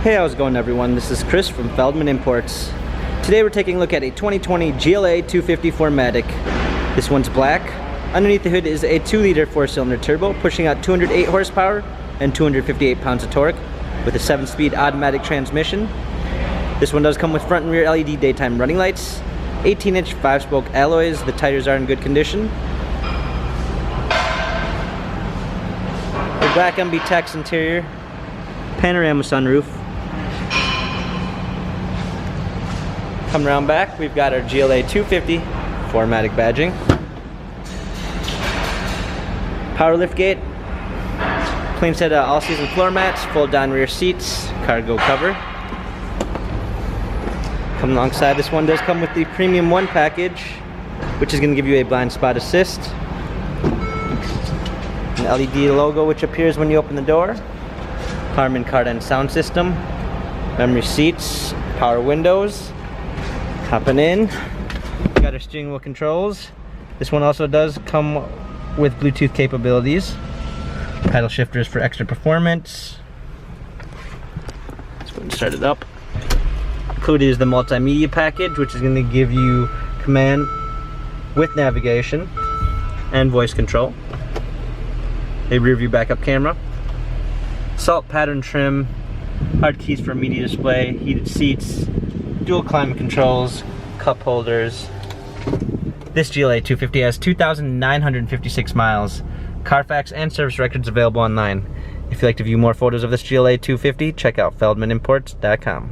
Hey, how's it going everyone? This is Chris from Feldmann Imports. Today we're taking a look at a 2020 GLA 250 4MATIC. This one's black. Underneath the hood is a 2-liter 4-cylinder turbo pushing out 208 horsepower and 258 pounds of torque with a 7-speed automatic transmission. This one does come with front and rear LED daytime running lights, 18-inch 5-spoke alloys. The tires are in good condition. The black MB Tex interior, panorama sunroof. Come around back, we've got our GLA 250 4MATIC badging. Power liftgate, plain set all-season floor mats, fold-down rear seats, cargo cover. Come alongside, this one does come with the Premium 1 package, which is going to give you a blind spot assist, an LED logo which appears when you open the door, Harman Kardon sound system, memory seats, power windows. Hopping in, got our steering wheel controls. This one also does come with Bluetooth capabilities. Paddle shifters for extra performance. Let's go ahead and start it up. Included is the multimedia package, which is going to give you command with navigation and voice control. A rear view backup camera. Salt pattern trim. Hard keys for media display. Heated seats. Dual climate controls, cup holders. This GLA 250 has 2,956 miles. Carfax and service records available online. If you'd like to view more photos of this GLA 250, check out feldmanimports.com.